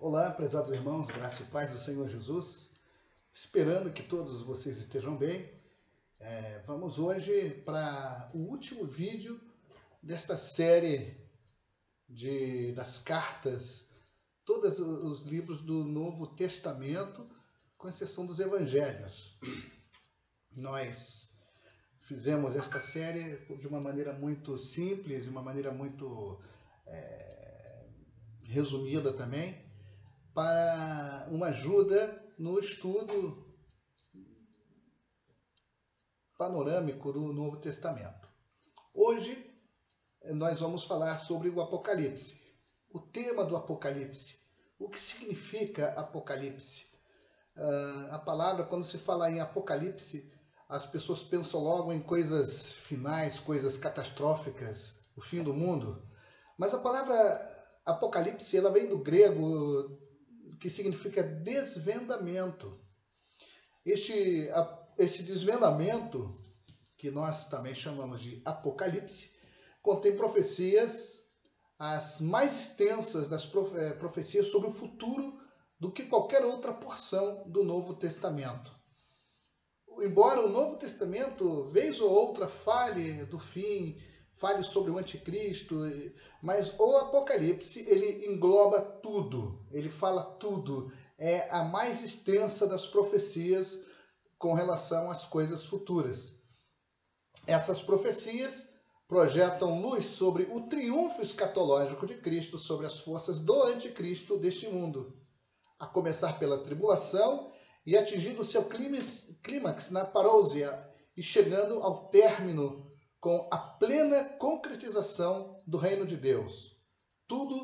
Olá, prezados irmãos, graça e paz do Senhor Jesus. Esperando que todos vocês estejam bem, vamos hoje para o último vídeo desta série das cartas, todos os livros do Novo Testamento, com exceção dos Evangelhos. Nós fizemos esta série de uma maneira muito simples, de uma maneira muito resumida também, para uma ajuda no estudo panorâmico do Novo Testamento. Hoje nós vamos falar sobre o Apocalipse, o tema do Apocalipse, o que significa Apocalipse. A palavra, quando se fala em Apocalipse, as pessoas pensam logo em coisas finais, coisas catastróficas, o fim do mundo. Mas a palavra Apocalipse, ela vem do grego, que significa desvendamento. Este desvendamento, que nós também chamamos de Apocalipse, contém profecias, as mais extensas das profecias sobre o futuro do que qualquer outra porção do Novo Testamento. Embora o Novo Testamento, vez ou outra, fale do fim, fale sobre o anticristo, mas o Apocalipse, ele engloba tudo, ele fala tudo, é a mais extensa das profecias com relação às coisas futuras. Essas profecias projetam luz sobre o triunfo escatológico de Cristo sobre as forças do anticristo deste mundo, a começar pela tribulação e atingindo seu clímax na parousia e chegando ao término com a plena concretização do reino de Deus. Tudo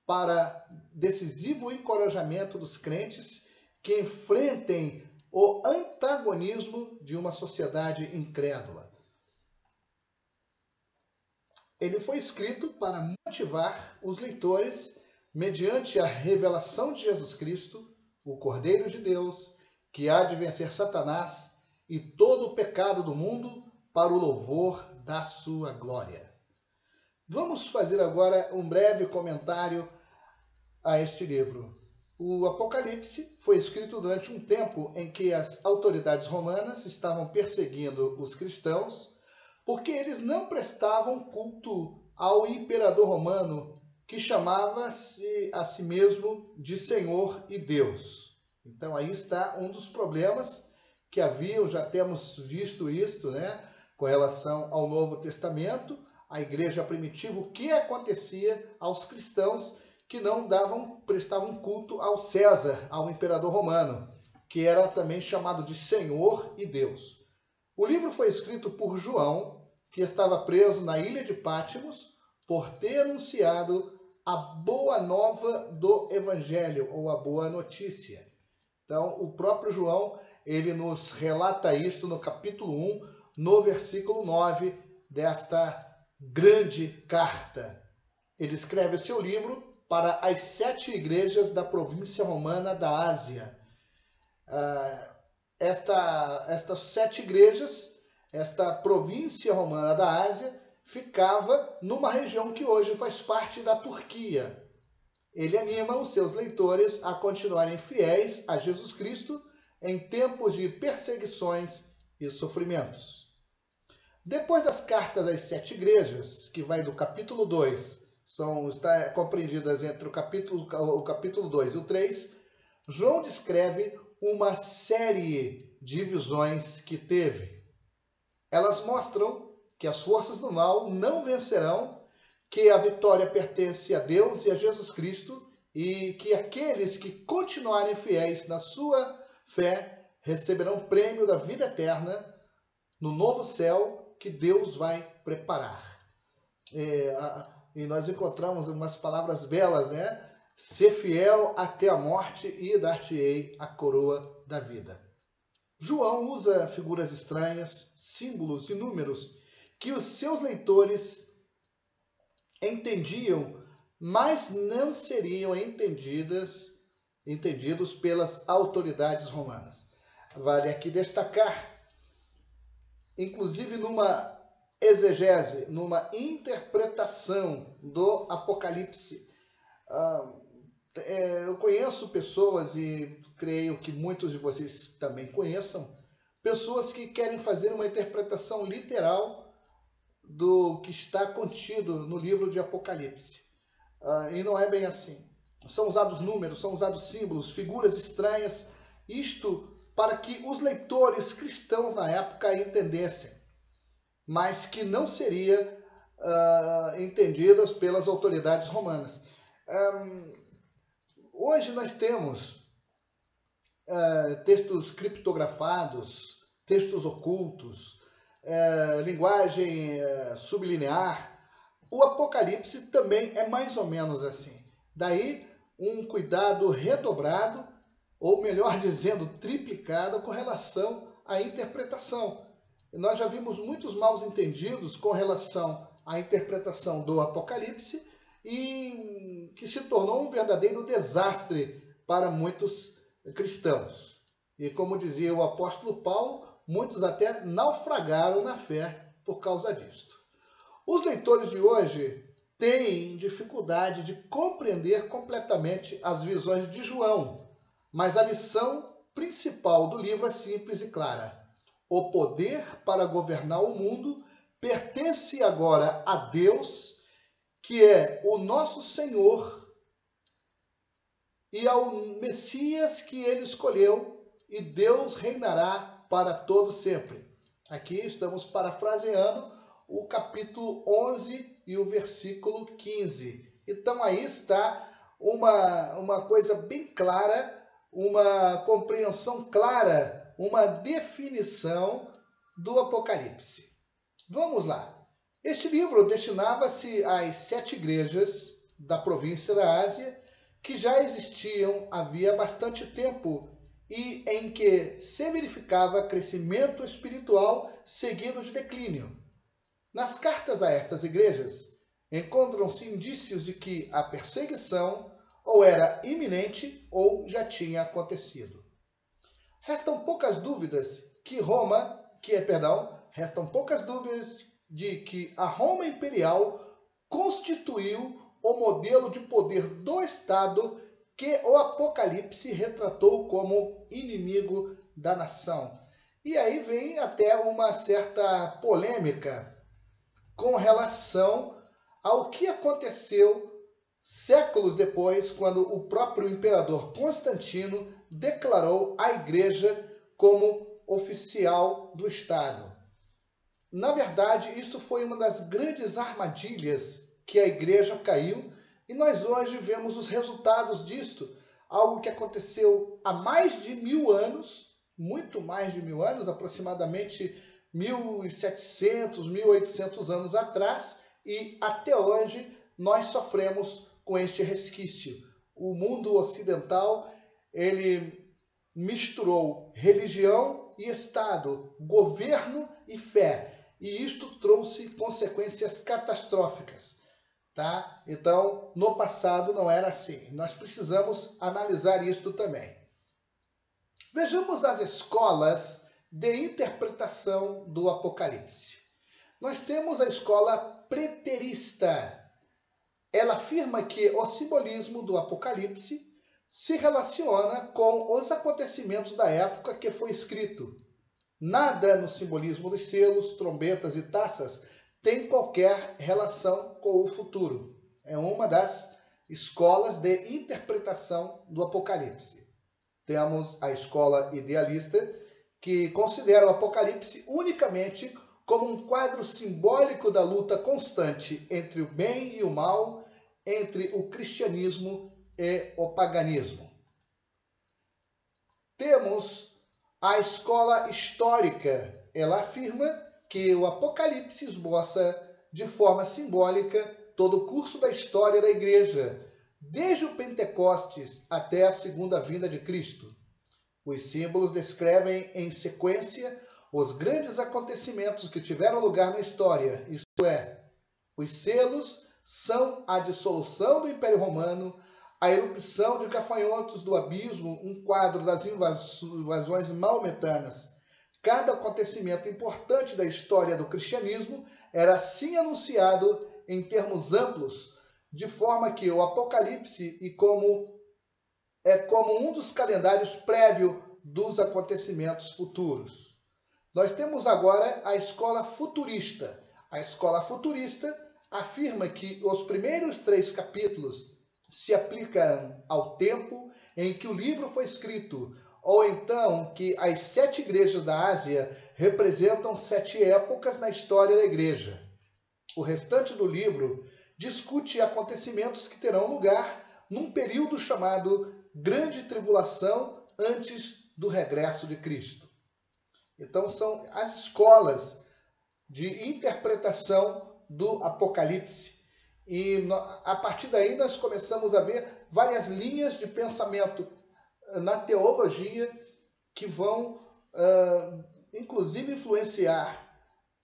para decisivo encorajamento dos crentes que enfrentem o antagonismo de uma sociedade incrédula. Ele foi escrito para motivar os leitores mediante a revelação de Jesus Cristo, o Cordeiro de Deus, que há de vencer Satanás e todo o pecado do mundo para o louvor da sua glória. Vamos fazer agora um breve comentário a este livro. O Apocalipse foi escrito durante um tempo em que as autoridades romanas estavam perseguindo os cristãos porque eles não prestavam culto ao imperador romano, que chamava-se a si mesmo de Senhor e Deus. Então aí está um dos problemas que haviam, já temos visto isto, com relação ao Novo Testamento, a igreja primitiva, o que acontecia aos cristãos que não prestavam culto ao César, ao imperador romano, que era também chamado de Senhor e Deus. O livro foi escrito por João, que estava preso na ilha de Patmos por ter anunciado a boa nova do Evangelho, ou a boa notícia. Então, o próprio João, ele nos relata isto no capítulo 1, no versículo 9 desta grande carta. Ele escreve seu livro para as 7 igrejas da província romana da Ásia. Estas 7 igrejas, esta província romana da Ásia, ficava numa região que hoje faz parte da Turquia. Ele anima os seus leitores a continuarem fiéis a Jesus Cristo em tempos de perseguições e sofrimentos. Depois das cartas às 7 igrejas, que vai do capítulo 2, está compreendidas entre o capítulo 2 e o 3, João descreve uma série de visões que teve. Elas mostram que as forças do mal não vencerão, que a vitória pertence a Deus e a Jesus Cristo, e que aqueles que continuarem fiéis na sua fé receberão o prêmio da vida eterna no novo céu que Deus vai preparar. E nós encontramos umas palavras belas, Ser fiel até a morte e dar-te-ei a coroa da vida. João usa figuras estranhas, símbolos e números que os seus leitores entendiam, mas não seriam entendidos pelas autoridades romanas. Vale aqui destacar, inclusive numa exegese, numa interpretação do Apocalipse, Eu conheço pessoas, e creio que muitos de vocês também conheçam, pessoas que querem fazer uma interpretação literal do que está contido no livro de Apocalipse. E não é bem assim. São usados números, são usados símbolos, figuras estranhas, isto para que os leitores cristãos na época entendessem, mas que não seria entendidas pelas autoridades romanas. Hoje nós temos textos criptografados, textos ocultos, linguagem sublinear. O Apocalipse também é mais ou menos assim. Daí um cuidado redobrado, ou melhor dizendo, triplicado com relação à interpretação. Nós já vimos muitos mal entendidos com relação à interpretação do Apocalipse, e que se tornou um verdadeiro desastre para muitos cristãos. E como dizia o apóstolo Paulo, muitos até naufragaram na fé por causa disto. Os leitores de hoje têm dificuldade de compreender completamente as visões de João, mas a lição principal do livro é simples e clara. O poder para governar o mundo pertence agora a Deus, que é o nosso Senhor, e ao Messias que ele escolheu, e Deus reinará para todo sempre. Aqui estamos parafraseando o capítulo 11 e o versículo 15. Então aí está uma coisa bem clara, uma compreensão clara, uma definição do Apocalipse. Vamos lá. Este livro destinava-se às 7 igrejas da província da Ásia, que já existiam havia bastante tempo e em que se verificava crescimento espiritual seguido de declínio. Nas cartas a estas igrejas, encontram-se indícios de que a perseguição ou era iminente ou já tinha acontecido. Restam poucas dúvidas de que a Roma imperial constituiu o modelo de poder do Estado que o Apocalipse retratou como inimigo da nação. E aí vem até uma certa polêmica com relação ao que aconteceu séculos depois, quando o próprio imperador Constantino declarou a igreja como oficial do Estado. Na verdade, isto foi uma das grandes armadilhas que a igreja caiu, e nós hoje vemos os resultados disto, algo que aconteceu há mais de 1000 anos, muito mais de 1000 anos, aproximadamente 1700, 1800 anos atrás, e até hoje nós sofremos com este resquício. O mundo ocidental, ele misturou religião e Estado, governo e fé, e isto trouxe consequências catastróficas. Tá? Então, no passado não era assim. Nós precisamos analisar isto também. Vejamos as escolas de interpretação do Apocalipse. Nós temos a escola preterista. Ela afirma que o simbolismo do Apocalipse se relaciona com os acontecimentos da época que foi escrito. Nada no simbolismo dos selos, trombetas e taças tem qualquer relação com o futuro. É uma das escolas de interpretação do Apocalipse. Temos a escola idealista, que considera o Apocalipse unicamente como um quadro simbólico da luta constante entre o bem e o mal, entre o cristianismo e o paganismo. Temos a escola histórica. Ela afirma que o Apocalipse esboça de forma simbólica todo o curso da história da igreja, desde o Pentecostes até a segunda vinda de Cristo. Os símbolos descrevem em sequência os grandes acontecimentos que tiveram lugar na história, isto é, os selos são a dissolução do Império Romano, a erupção de gafanhotos do abismo, um quadro das invasões maometanas. Cada acontecimento importante da história do cristianismo era assim anunciado em termos amplos, de forma que o Apocalipse, e como é como um dos calendários prévios dos acontecimentos futuros. Nós temos agora a escola futurista. A escola futurista afirma que os primeiros 3 capítulos se aplicam ao tempo em que o livro foi escrito, ou então que as 7 igrejas da Ásia representam 7 épocas na história da igreja. O restante do livro discute acontecimentos que terão lugar num período chamado Grande Tribulação antes do regresso de Cristo. Então são as escolas de interpretação do Apocalipse. E a partir daí nós começamos a ver várias linhas de pensamento na teologia que vão, inclusive, influenciar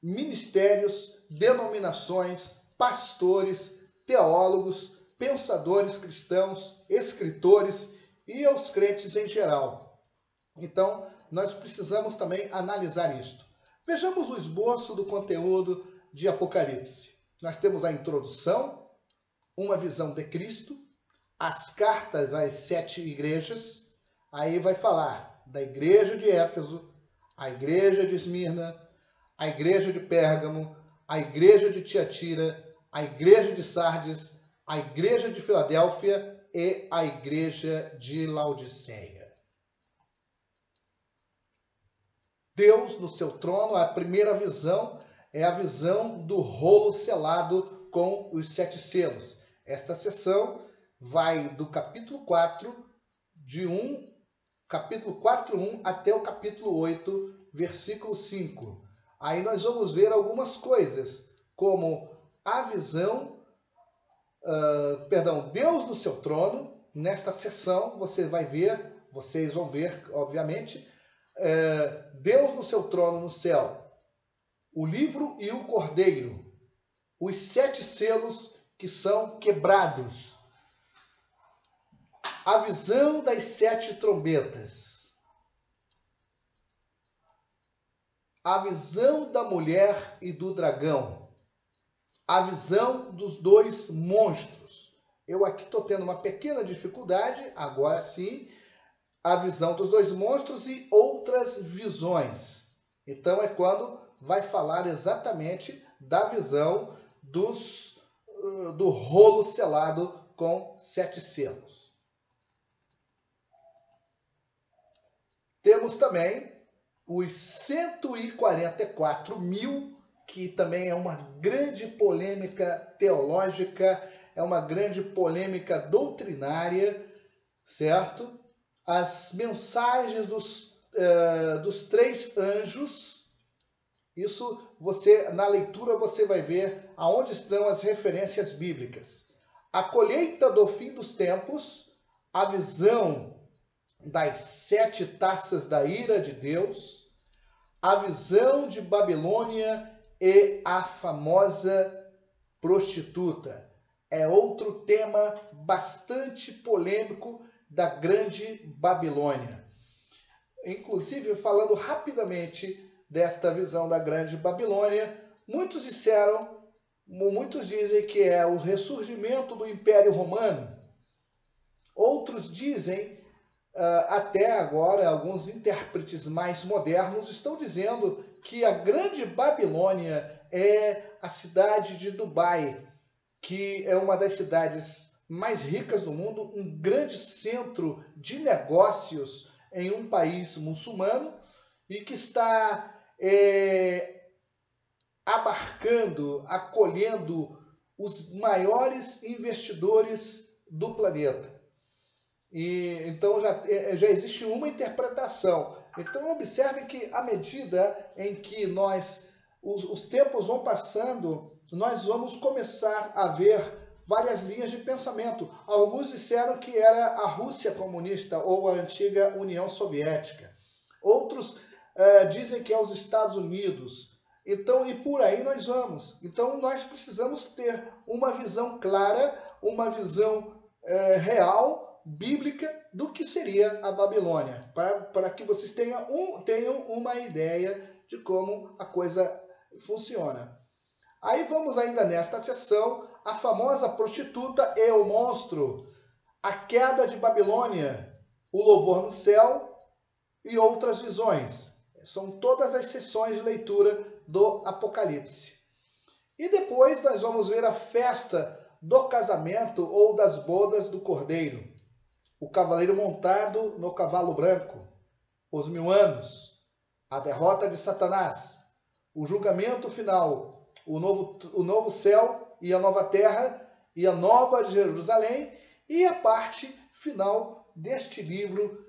ministérios, denominações, pastores, teólogos, pensadores cristãos, escritores e aos crentes em geral. Então, nós precisamos também analisar isto. Vejamos o esboço do conteúdo de Apocalipse. Nós temos a introdução, uma visão de Cristo, as cartas às 7 igrejas. Aí vai falar da igreja de Éfeso, a igreja de Esmirna, a igreja de Pérgamo, a igreja de Tiatira, a igreja de Sardes, a igreja de Filadélfia e a igreja de Laodiceia. Deus no seu trono, a primeira visão é a visão do rolo selado com os 7 selos. Esta sessão vai do capítulo 4, capítulo 4:1 até o capítulo 8, versículo 5. Aí nós vamos ver algumas coisas, como a visão, Deus no seu trono. Nesta sessão vocês vão ver, obviamente, Deus no seu trono no céu, o livro e o cordeiro, os 7 selos que são quebrados, a visão das 7 trombetas, a visão da mulher e do dragão, a visão dos 2 monstros. Eu aqui estou tendo uma pequena dificuldade, agora sim, a visão dos 2 monstros e outras visões. Então é quando vai falar exatamente da visão do rolo selado com 7 selos. Temos também os 144.000, que também é uma grande polêmica teológica, é uma grande polêmica doutrinária, certo? As mensagens dos 3 anjos, isso na leitura você vai ver aonde estão as referências bíblicas. A colheita do fim dos tempos, a visão das 7 taças da ira de Deus, a visão de Babilônia e a famosa prostituta. É outro tema bastante polêmico da grande Babilônia. Inclusive, falando rapidamente desta visão da grande Babilônia, muitos dizem que é o ressurgimento do Império Romano. Outros dizem, até agora, alguns intérpretes mais modernos estão dizendo que a grande Babilônia é a cidade de Dubai, que é uma das cidades mais ricas do mundo, um grande centro de negócios em um país muçulmano e que está acolhendo os maiores investidores do planeta. E então já existe uma interpretação. Então observe que à medida em que os tempos vão passando, nós vamos começar a ver várias linhas de pensamento. Alguns disseram que era a Rússia comunista ou a antiga União Soviética. Outros dizem que é os Estados Unidos. Então, e por aí nós vamos. Então nós precisamos ter uma visão clara, uma visão real, bíblica, do que seria a Babilônia, para que vocês tenham uma ideia de como a coisa funciona. Aí vamos ainda nesta sessão, a famosa prostituta e o monstro. a queda de Babilônia, o louvor no céu e outras visões. São todas as sessões de leitura do Apocalipse. E depois nós vamos ver a festa do casamento ou das bodas do Cordeiro. O cavaleiro montado no cavalo branco, os 1000 anos, a derrota de Satanás, o julgamento final, o novo céu e a nova terra e a nova Jerusalém e a parte final deste livro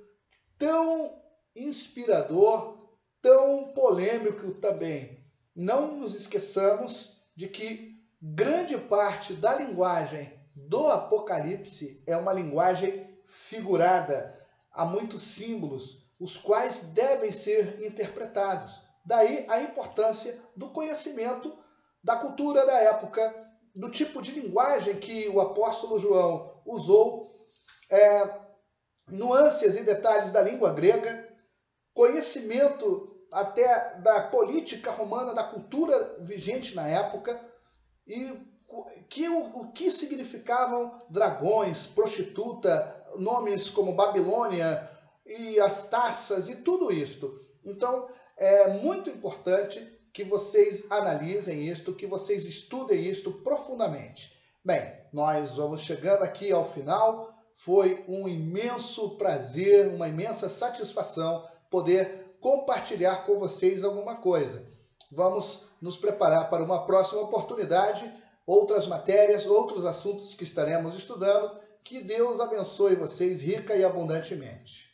tão inspirador, tão polêmico também. Não nos esqueçamos de que grande parte da linguagem do Apocalipse é uma linguagem figurada. Há muitos símbolos, os quais devem ser interpretados. Daí a importância do conhecimento da cultura da época, do tipo de linguagem que o apóstolo João usou, nuances e detalhes da língua grega, conhecimento até da política romana, da cultura vigente na época, e o que significavam dragões, prostituta, nomes como Babilônia e as taças e tudo isto. Então, é muito importante que vocês analisem isto, que vocês estudem isto profundamente. Bem, nós vamos chegando aqui ao final. Foi um imenso prazer, uma imensa satisfação poder compartilhar com vocês alguma coisa. Vamos nos preparar para uma próxima oportunidade, outras matérias, outros assuntos que estaremos estudando. Que Deus abençoe vocês rica e abundantemente.